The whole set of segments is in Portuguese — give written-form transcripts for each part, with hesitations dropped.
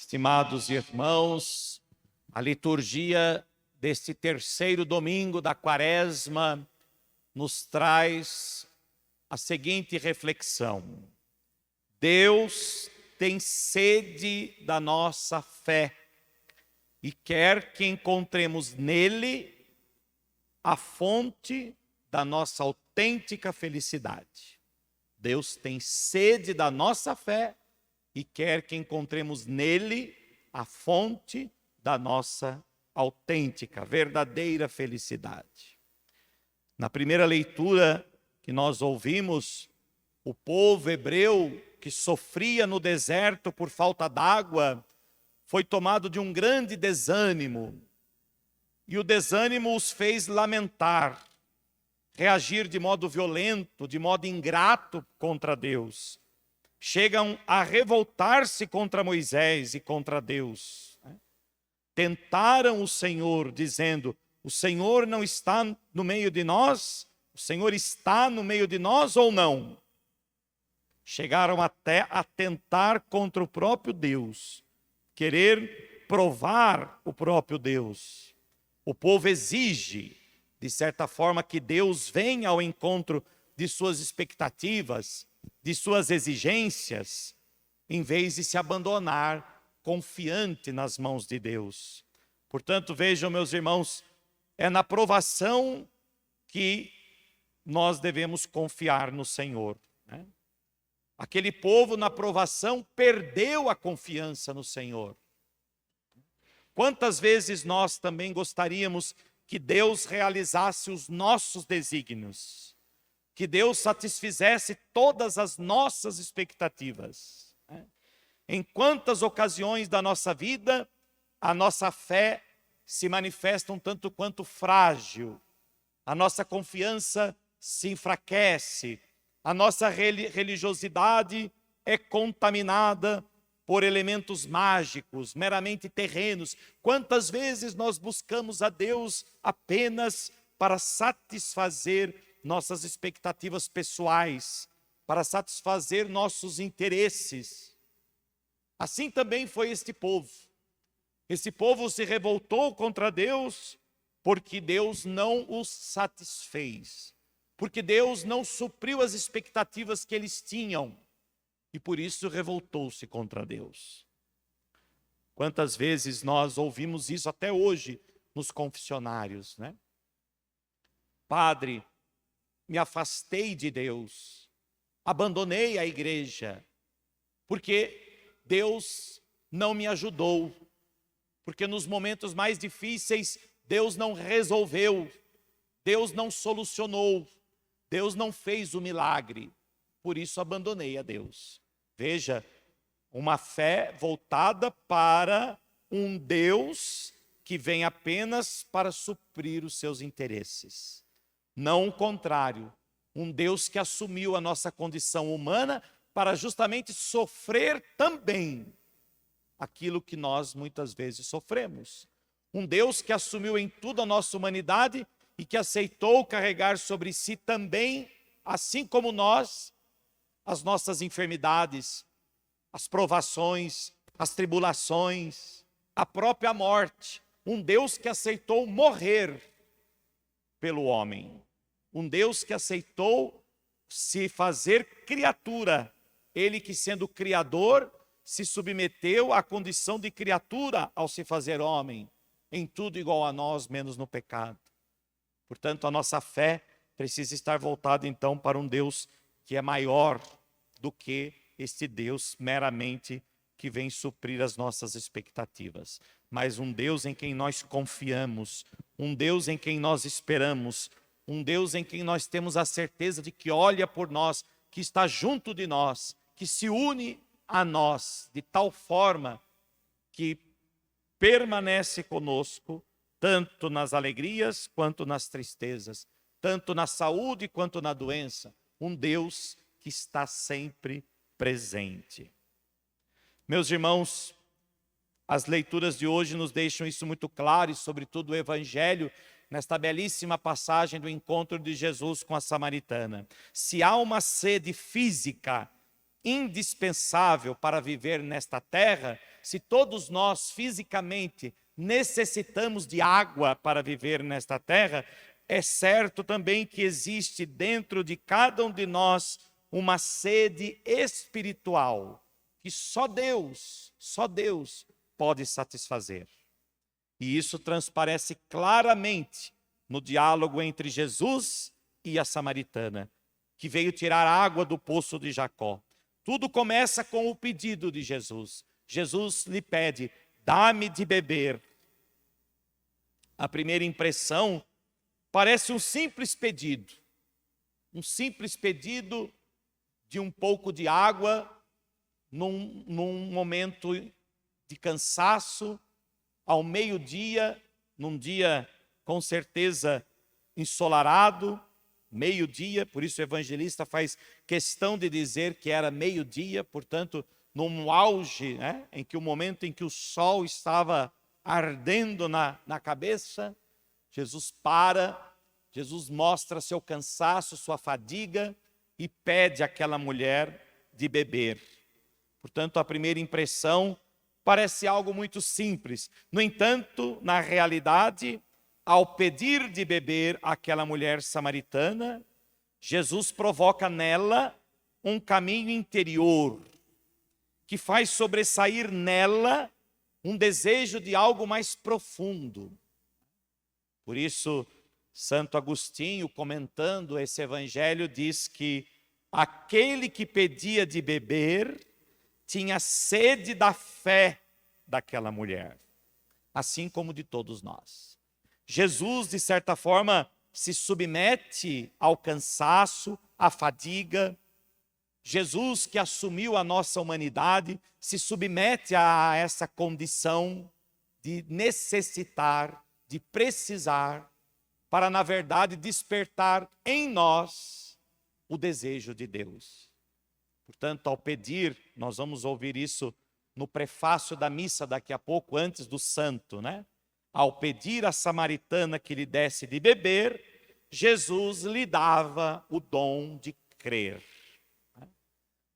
Estimados irmãos, a liturgia deste terceiro domingo da Quaresma nos traz a seguinte reflexão: Deus tem sede da nossa fé e quer que encontremos nele a fonte da nossa autêntica felicidade. Deus tem sede da nossa fé e quer que encontremos nele a fonte da nossa autêntica, verdadeira felicidade. Na primeira leitura que nós ouvimos, o povo hebreu que sofria no deserto por falta d'água foi tomado de um grande desânimo, e o desânimo os fez lamentar, reagir de modo violento, de modo ingrato contra Deus. Chegam a revoltar-se contra Moisés e contra Deus. Tentaram o Senhor, dizendo: o Senhor não está no meio de nós? O Senhor está no meio de nós ou não? Chegaram até a tentar contra o próprio Deus, querer provar o próprio Deus. O povo exige, de certa forma, que Deus venha ao encontro de suas expectativas, de suas exigências, em vez de se abandonar confiante nas mãos de Deus. Portanto, vejam, meus irmãos, é na provação que nós devemos confiar no Senhor, né? Aquele povo na provação perdeu a confiança no Senhor. Quantas vezes nós também gostaríamos que Deus realizasse os nossos desígnios, que Deus satisfizesse todas as nossas expectativas, né? Em quantas ocasiões da nossa vida a nossa fé se manifesta um tanto quanto frágil, a nossa confiança se enfraquece, a nossa religiosidade é contaminada por elementos mágicos, meramente terrenos. Quantas vezes nós buscamos a Deus apenas para satisfazer nossas expectativas pessoais, para satisfazer nossos interesses. Assim também foi este povo. Esse povo se revoltou contra Deus porque Deus não os satisfez, porque Deus não supriu as expectativas que eles tinham, e por isso revoltou-se contra Deus. Quantas vezes nós ouvimos isso até hoje nos confessionários, né? Padre, me afastei de Deus, abandonei a igreja, porque Deus não me ajudou, porque nos momentos mais difíceis Deus não resolveu, Deus não solucionou, Deus não fez o milagre, por isso abandonei a Deus. Veja, uma fé voltada para um Deus que vem apenas para suprir os seus interesses. Não o contrário, um Deus que assumiu a nossa condição humana para justamente sofrer também aquilo que nós muitas vezes sofremos. Um Deus que assumiu em tudo a nossa humanidade e que aceitou carregar sobre si também, assim como nós, as nossas enfermidades, as provações, as tribulações, a própria morte. Um Deus que aceitou morrer pelo homem. Um Deus que aceitou se fazer criatura. Ele que, sendo criador, se submeteu à condição de criatura ao se fazer homem. Em tudo igual a nós, menos no pecado. Portanto, a nossa fé precisa estar voltada então para um Deus que é maior do que este Deus meramente que vem suprir as nossas expectativas. Mas um Deus em quem nós confiamos, um Deus em quem nós esperamos, um Deus em quem nós temos a certeza de que olha por nós, que está junto de nós, que se une a nós de tal forma que permanece conosco, tanto nas alegrias quanto nas tristezas, tanto na saúde quanto na doença. Um Deus que está sempre presente. Meus irmãos, as leituras de hoje nos deixam isso muito claro, e sobretudo o Evangelho, nesta belíssima passagem do encontro de Jesus com a samaritana. Se há uma sede física indispensável para viver nesta terra, se todos nós fisicamente necessitamos de água para viver nesta terra, é certo também que existe dentro de cada um de nós uma sede espiritual que só Deus pode satisfazer. E isso transparece claramente no diálogo entre Jesus e a samaritana, que veio tirar água do poço de Jacó. Tudo começa com o pedido de Jesus. Jesus lhe pede: dá-me de beber. A primeira impressão parece um simples pedido de um pouco de água num momento de cansaço, ao meio-dia, num dia com certeza ensolarado, meio-dia, por isso o evangelista faz questão de dizer que era meio-dia, portanto, num auge, né, o momento em que o sol estava ardendo na cabeça. Jesus mostra seu cansaço, sua fadiga e pede àquela mulher de beber. Portanto, a primeira impressão parece algo muito simples. No entanto, na realidade, ao pedir de beber àquela mulher samaritana, Jesus provoca nela um caminho interior que faz sobressair nela um desejo de algo mais profundo. Por isso, Santo Agostinho, comentando esse evangelho, diz que aquele que pedia de beber tinha sede da fé daquela mulher, assim como de todos nós. Jesus, de certa forma, se submete ao cansaço, à fadiga. Jesus, que assumiu a nossa humanidade, se submete a essa condição de necessitar, de precisar, para, na verdade, despertar em nós o desejo de Deus. Portanto, ao pedir, nós vamos ouvir isso no prefácio da missa daqui a pouco, antes do santo, né? Ao pedir à samaritana que lhe desse de beber, Jesus lhe dava o dom de crer.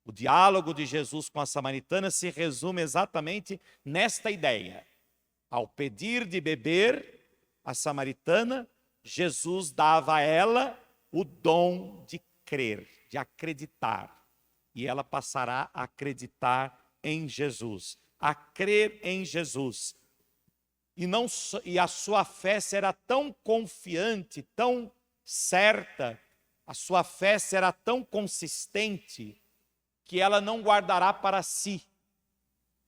O diálogo de Jesus com a samaritana se resume exatamente nesta ideia. Ao pedir de beber a samaritana, Jesus dava a ela o dom de crer, de acreditar. E ela passará a acreditar em Jesus, a crer em Jesus. E a sua fé será tão confiante, tão certa, a sua fé será tão consistente, que ela não guardará para si,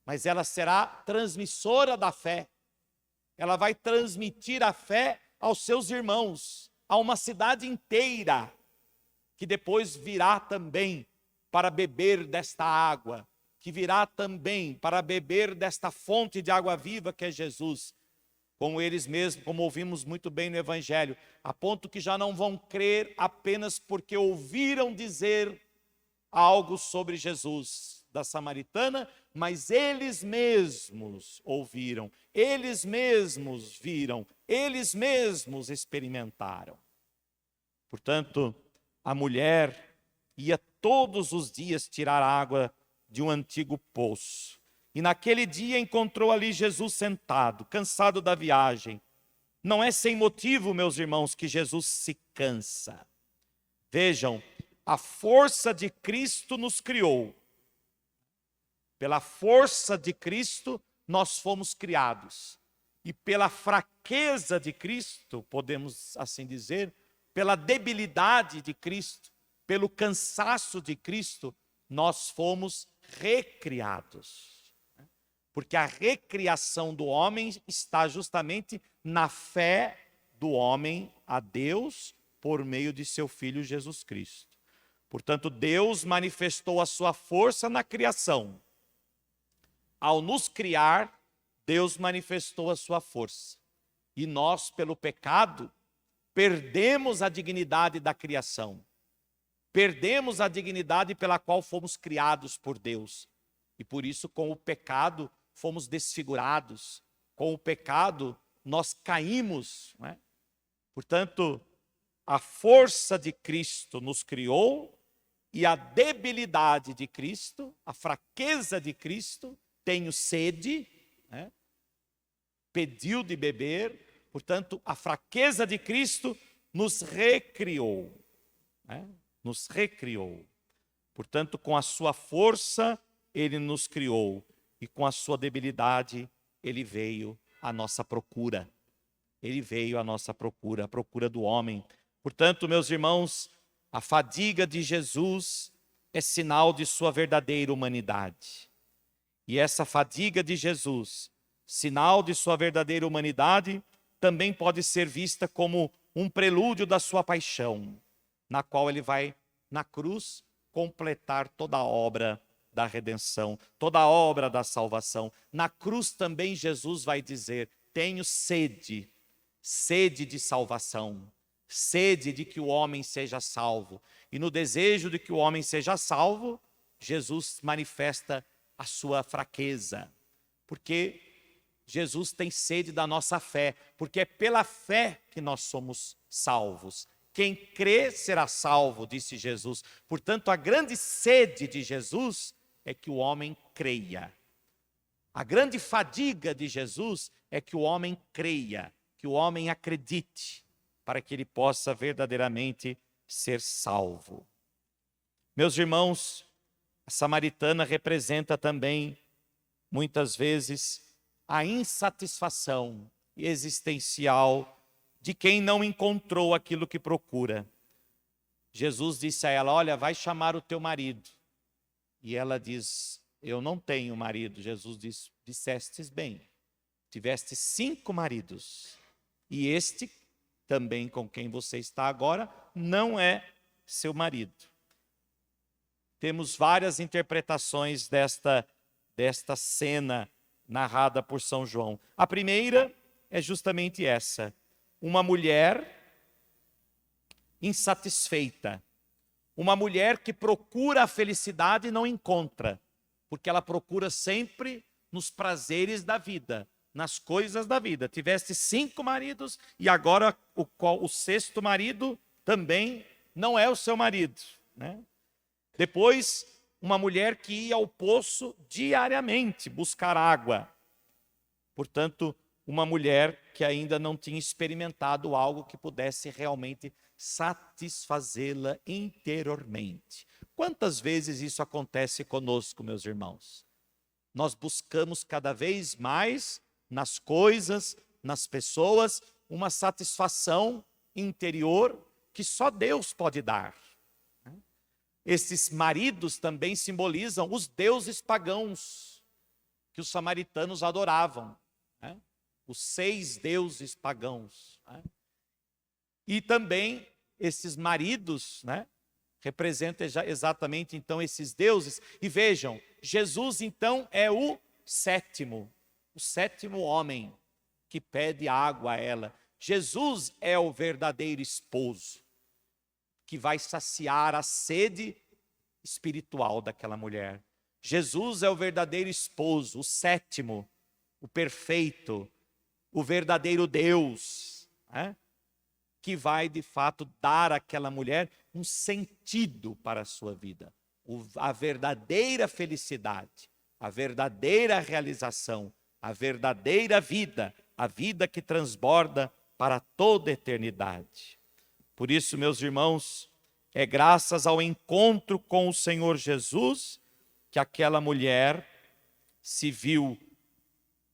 mas ela será transmissora da fé. Ela vai transmitir a fé aos seus irmãos, a uma cidade inteira, que depois virá também para beber desta água, que virá também para beber desta fonte de água viva que é Jesus, como eles mesmos, como ouvimos muito bem no Evangelho, a ponto que já não vão crer apenas porque ouviram dizer algo sobre Jesus da samaritana, mas eles mesmos ouviram, eles mesmos viram, eles mesmos experimentaram. Portanto, a mulher ia todos os dias tirar água de um antigo poço. E naquele dia encontrou ali Jesus sentado, cansado da viagem. Não é sem motivo, meus irmãos, que Jesus se cansa. Vejam, a força de Cristo nos criou. Pela força de Cristo nós fomos criados. E pela fraqueza de Cristo, podemos assim dizer, pela debilidade de Cristo, pelo cansaço de Cristo, nós fomos recriados. Porque a recriação do homem está justamente na fé do homem a Deus por meio de seu Filho Jesus Cristo. Portanto, Deus manifestou a sua força na criação. Ao nos criar, Deus manifestou a sua força. E nós, pelo pecado, perdemos a dignidade da criação. Perdemos a dignidade pela qual fomos criados por Deus. E por isso, com o pecado, fomos desfigurados. Com o pecado, nós caímos, não é? Portanto, a força de Cristo nos criou e a debilidade de Cristo, a fraqueza de Cristo, tenho sede, né? Pediu de beber, portanto, a fraqueza de Cristo nos recriou, né? Nos recriou. Portanto, com a sua força, ele nos criou, e com a sua debilidade, ele veio à nossa procura. Ele veio à nossa procura, a procura do homem. Portanto, meus irmãos, a fadiga de Jesus é sinal de sua verdadeira humanidade. E essa fadiga de Jesus, sinal de sua verdadeira humanidade, também pode ser vista como um prelúdio da sua paixão, na qual ele vai, na cruz, completar toda a obra da redenção, toda a obra da salvação. Na cruz também Jesus vai dizer: tenho sede, sede de salvação, sede de que o homem seja salvo. E no desejo de que o homem seja salvo, Jesus manifesta a sua fraqueza, porque Jesus tem sede da nossa fé, porque é pela fé que nós somos salvos. Quem crê será salvo, disse Jesus. Portanto, a grande sede de Jesus é que o homem creia. A grande fadiga de Jesus é que o homem creia, que o homem acredite, para que ele possa verdadeiramente ser salvo. Meus irmãos, a samaritana representa também, muitas vezes, a insatisfação existencial de quem não encontrou aquilo que procura. Jesus disse a ela: olha, vai chamar o teu marido. E ela diz: eu não tenho marido. Jesus diz: dissestes bem, tiveste 5 maridos, e este também com quem você está agora não é seu marido. Temos várias interpretações desta cena narrada por São João. A primeira é justamente essa: uma mulher insatisfeita, uma mulher que procura a felicidade e não encontra, porque ela procura sempre nos prazeres da vida, nas coisas da vida. Tiveste 5 maridos e agora o 6º marido também não é o seu marido, né? Depois, uma mulher que ia ao poço diariamente buscar água. Portanto, uma mulher que ainda não tinha experimentado algo que pudesse realmente satisfazê-la interiormente. Quantas vezes isso acontece conosco, meus irmãos? Nós buscamos cada vez mais nas coisas, nas pessoas, uma satisfação interior que só Deus pode dar. Esses maridos também simbolizam os deuses pagãos que os samaritanos adoravam, né? Os 6 deuses pagãos, né? E também esses maridos, né, representam exatamente então esses deuses. E vejam, Jesus então é o 7º homem que pede água a ela. Jesus é o verdadeiro esposo que vai saciar a sede espiritual daquela mulher. Jesus é o verdadeiro esposo, o 7º, o perfeito, o verdadeiro Deus, né? Que vai de fato dar àquela mulher um sentido para a sua vida, a verdadeira felicidade, a verdadeira realização, a verdadeira vida, a vida que transborda para toda a eternidade. Por isso, meus irmãos, é graças ao encontro com o Senhor Jesus que aquela mulher se viu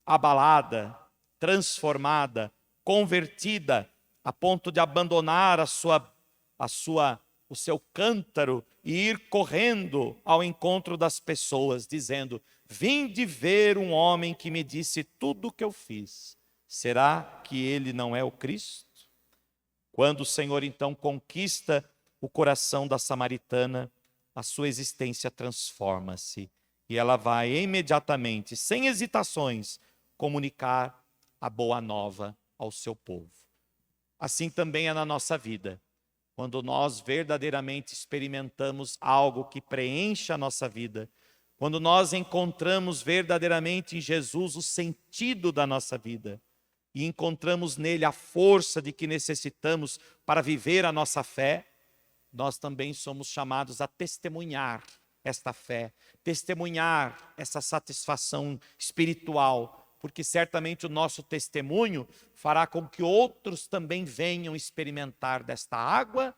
abalada, transformada, convertida, a ponto de abandonar o seu cântaro e ir correndo ao encontro das pessoas, dizendo: vinde ver um homem que me disse tudo o que eu fiz. Será que ele não é o Cristo? Quando o Senhor então conquista o coração da samaritana, a sua existência transforma-se e ela vai imediatamente, sem hesitações, comunicar a boa nova ao seu povo. Assim também é na nossa vida. Quando nós verdadeiramente experimentamos algo que preenche a nossa vida, quando nós encontramos verdadeiramente em Jesus o sentido da nossa vida e encontramos nele a força de que necessitamos para viver a nossa fé, nós também somos chamados a testemunhar esta fé, testemunhar essa satisfação espiritual, porque certamente o nosso testemunho fará com que outros também venham experimentar desta água,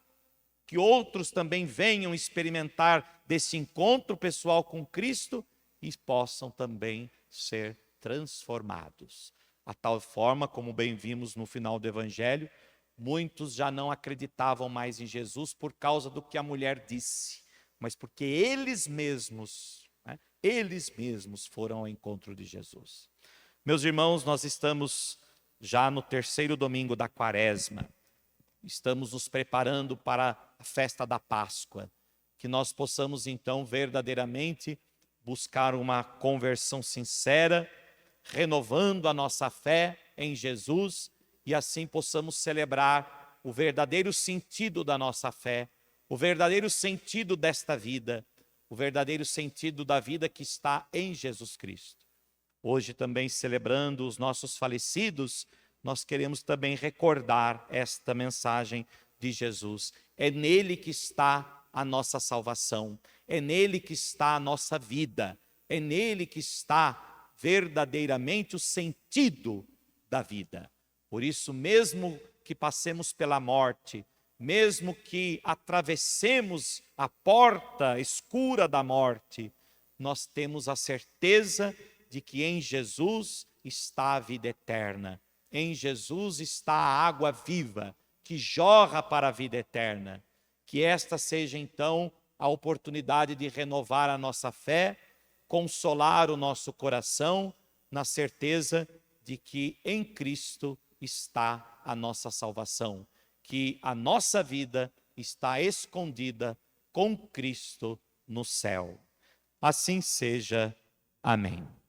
que outros também venham experimentar desse encontro pessoal com Cristo e possam também ser transformados. A tal forma, como bem vimos no final do Evangelho, muitos já não acreditavam mais em Jesus por causa do que a mulher disse, mas porque eles mesmos foram ao encontro de Jesus. Meus irmãos, nós estamos já no terceiro domingo da Quaresma. Estamos nos preparando para a festa da Páscoa. Que nós possamos então verdadeiramente buscar uma conversão sincera, renovando a nossa fé em Jesus, e assim possamos celebrar o verdadeiro sentido da nossa fé, o verdadeiro sentido desta vida, o verdadeiro sentido da vida que está em Jesus Cristo. Hoje também celebrando os nossos falecidos, nós queremos também recordar esta mensagem de Jesus. É nele que está a nossa salvação, é nele que está a nossa vida, é nele que está verdadeiramente o sentido da vida. Por isso, mesmo que passemos pela morte, mesmo que atravessemos a porta escura da morte, nós temos a certeza de que em Jesus está a vida eterna. Em Jesus está a água viva que jorra para a vida eterna. Que esta seja então a oportunidade de renovar a nossa fé, consolar o nosso coração na certeza de que em Cristo está a nossa salvação, que a nossa vida está escondida com Cristo no céu. Assim seja. Amém.